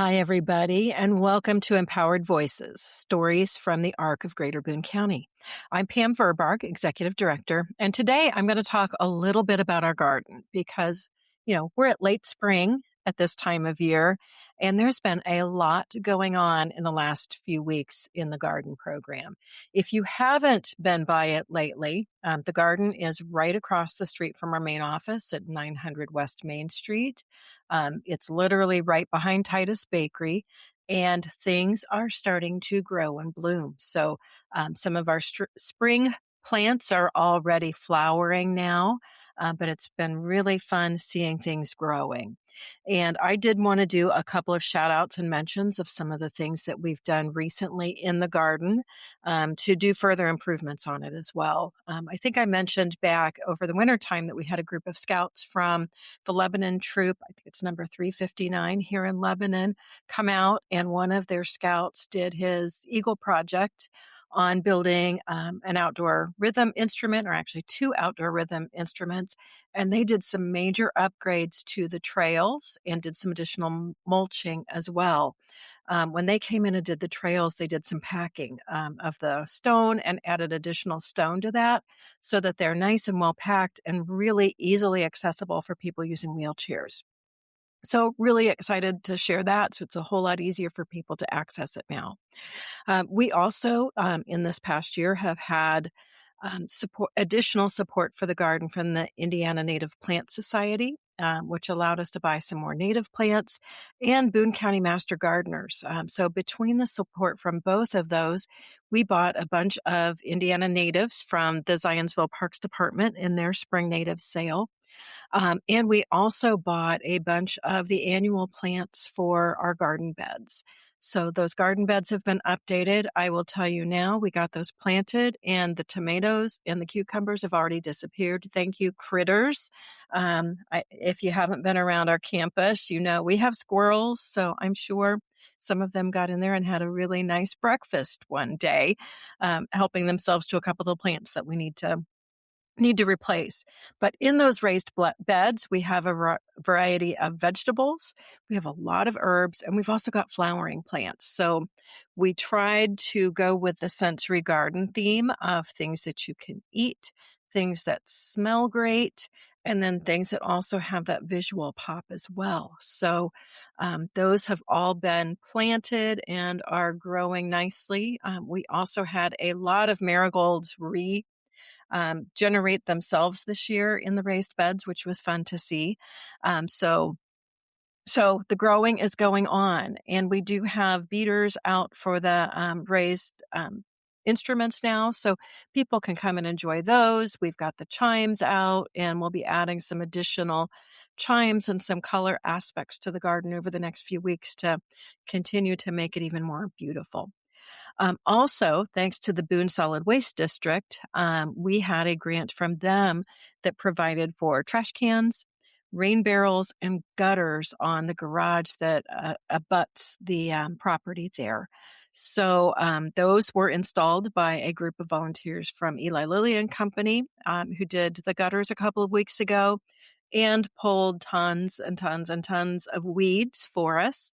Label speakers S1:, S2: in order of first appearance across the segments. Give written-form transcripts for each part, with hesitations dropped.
S1: Hi, everybody, and welcome to Empowered Voices, stories from the Arc of Greater Boone County. I'm Pam Verbarg, Executive Director, and today I'm going to talk a little bit about our garden because, we're at late spring at this time of year, and there's been a lot going on in the last few weeks in the garden program. If you haven't been by it lately, the garden is right across the street from our main office at 900 West Main Street. It's literally right behind Titus Bakery, and things are starting to grow and bloom. So some of our spring plants are already flowering now, but it's been really fun seeing things growing. And I did want to do a couple of shout outs and mentions of some of the things that we've done recently in the garden to do further improvements on it as well. I think I mentioned back over the wintertime that we had a group of scouts from the Lebanon troop, I think it's number 359 here in Lebanon, come out, and one of their scouts did his Eagle project on building an outdoor rhythm instrument, or actually two outdoor rhythm instruments. And they did some major upgrades to the trails and did some additional mulching as well. When they came in and did the trails, they did some packing of the stone and added additional stone to that so that they're nice and well packed and really easily accessible for people using wheelchairs. So really excited to share that. So it's a whole lot easier for people to access it now. We also, in this past year, have had additional support for the garden from the Indiana Native Plant Society, which allowed us to buy some more native plants, and Boone County Master Gardeners. So between the support from both of those, we bought a bunch of Indiana natives from the Zionsville Parks Department in their spring native sale. And we also bought a bunch of the annual plants for our garden beds. So those garden beds have been updated. I will tell you now, we got those planted, and the tomatoes and the cucumbers have already disappeared. Thank you, critters. If you haven't been around our campus, we have squirrels, so I'm sure some of them got in there and had a really nice breakfast one day, helping themselves to a couple of the plants that we need to replace. But in those raised beds, we have a variety of vegetables, we have a lot of herbs, and we've also got flowering plants. So we tried to go with the sensory garden theme of things that you can eat, things that smell great, and then things that also have that visual pop as well. So those have all been planted and are growing nicely. We also had a lot of marigolds generate themselves this year in the raised beds, which was fun to see. So the growing is going on, and we do have beaters out for the raised instruments now, so people can come and enjoy those. We've got the chimes out, and we'll be adding some additional chimes and some color aspects to the garden over the next few weeks to continue to make it even more beautiful. Also, thanks to the Boone Solid Waste District, we had a grant from them that provided for trash cans, rain barrels, and gutters on the garage that abuts the property there. So those were installed by a group of volunteers from Eli Lilly and Company who did the gutters a couple of weeks ago and pulled tons and tons and tons of weeds for us.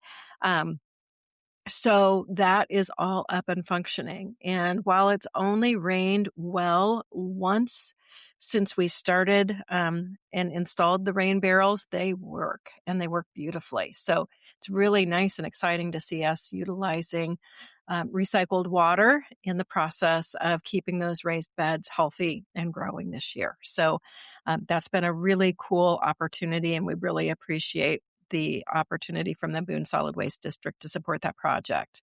S1: So that is all up and functioning. And while it's only rained well once since we started and installed the rain barrels, they work, and they work beautifully. So it's really nice and exciting to see us utilizing recycled water in the process of keeping those raised beds healthy and growing this year. So that's been a really cool opportunity, and we really appreciate the opportunity from the Boone Solid Waste District to support that project.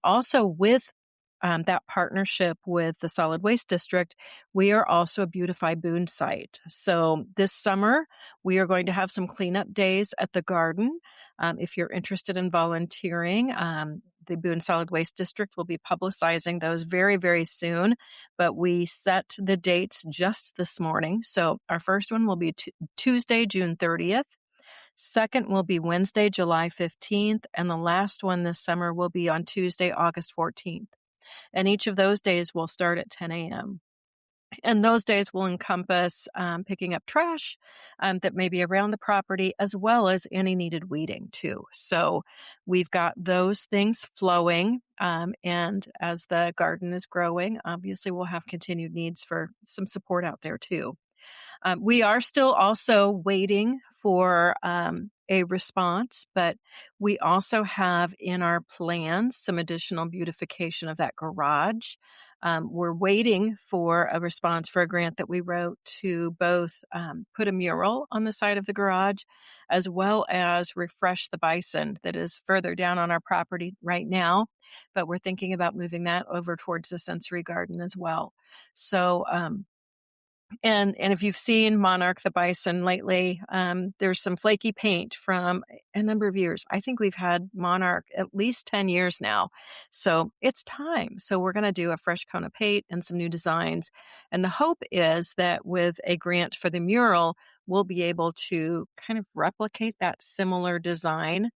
S1: Also, with that partnership with the Solid Waste District, we are also a Beautify Boone site. So this summer, we are going to have some cleanup days at the garden. If you're interested in volunteering, the Boone Solid Waste District will be publicizing those very, very soon, but we set the dates just this morning. So our first one will be Tuesday, June 30th. Second will be Wednesday, July 15th, and the last one this summer will be on Tuesday, August 14th. And each of those days will start at 10 a.m. And those days will encompass picking up trash that may be around the property, as well as any needed weeding, too. So we've got those things flowing. And as the garden is growing, obviously, we'll have continued needs for some support out there, too. We are still also waiting for a response, but we also have in our plans some additional beautification of that garage. We're waiting for a response for a grant that we wrote to both put a mural on the side of the garage as well as refresh the bison that is further down on our property right now. But we're thinking about moving that over towards the sensory garden as well. So, and if you've seen Monarch the bison lately, there's some flaky paint from a number of years. I think we've had Monarch at least 10 years now. So it's time. So we're going to do a fresh coat of paint and some new designs. And the hope is that with a grant for the mural, we'll be able to kind of replicate that similar design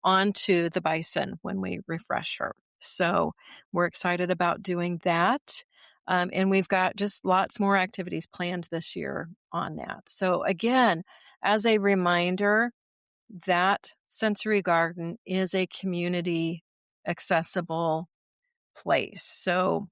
S1: onto the bison when we refresh her. So we're excited about doing that. And we've got just lots more activities planned this year on that. So again, as a reminder, that sensory garden is a community accessible place. So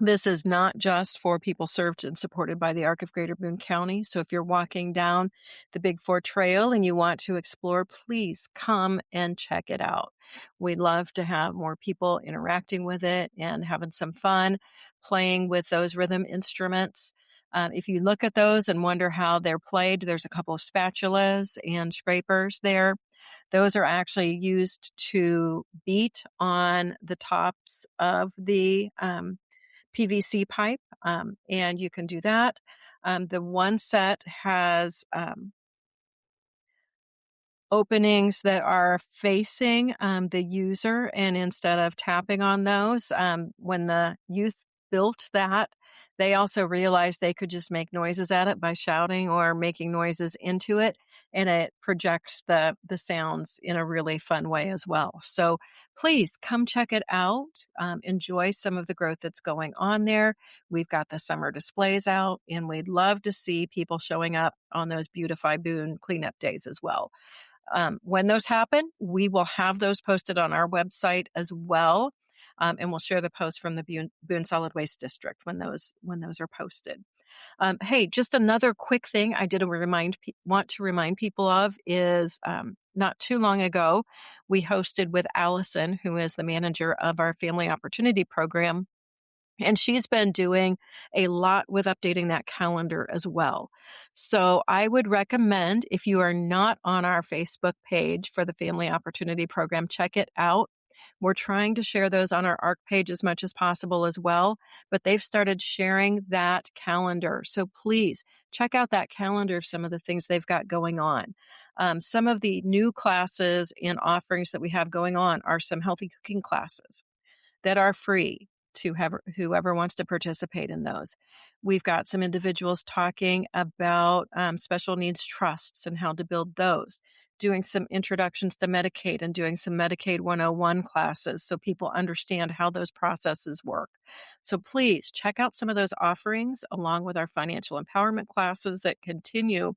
S1: this is not just for people served and supported by the Arc of Greater Boone County. So if you're walking down the Big Four Trail and you want to explore, please come and check it out. We'd love to have more people interacting with it and having some fun playing with those rhythm instruments. If you look at those and wonder how they're played, there's a couple of spatulas and scrapers there. Those are actually used to beat on the tops of the PVC pipe, and you can do that. The one set has openings that are facing the user, and instead of tapping on those, when the youth built that, they also realized they could just make noises at it by shouting or making noises into it, and it projects the sounds in a really fun way as well. So please come check it out. Enjoy some of the growth that's going on there. We've got the summer displays out, and we'd love to see people showing up on those Beautify Boone cleanup days as well. When those happen, we will have those posted on our website as well. And we'll share the post from the Boone Solid Waste District when those are posted. Hey, just another quick thing I did want to remind people of is not too long ago, we hosted with Allison, who is the manager of our Family Opportunity Program. And she's been doing a lot with updating that calendar as well. So I would recommend, if you are not on our Facebook page for the Family Opportunity Program, check it out. We're trying to share those on our ARC page as much as possible as well, but they've started sharing that calendar. So please check out that calendar of some of the things they've got going on. Some of the new classes and offerings that we have going on are some healthy cooking classes that are free to whoever wants to participate in those. We've got some individuals talking about special needs trusts and how to build those, doing some introductions to Medicaid and doing some Medicaid 101 classes so people understand how those processes work. So please check out some of those offerings along with our financial empowerment classes that continue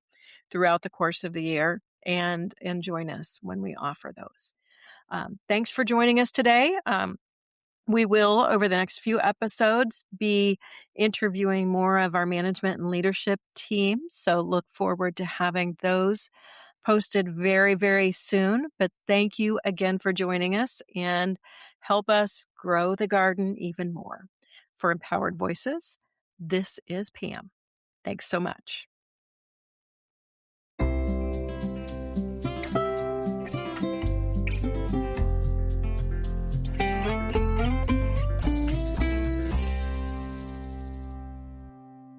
S1: throughout the course of the year, and join us when we offer those. Thanks for joining us today. We will, over the next few episodes, be interviewing more of our management and leadership team. So look forward to having those posted very, very soon. But thank you again for joining us and help us grow the garden even more. For Empowered Voices, this is Pam. Thanks so much.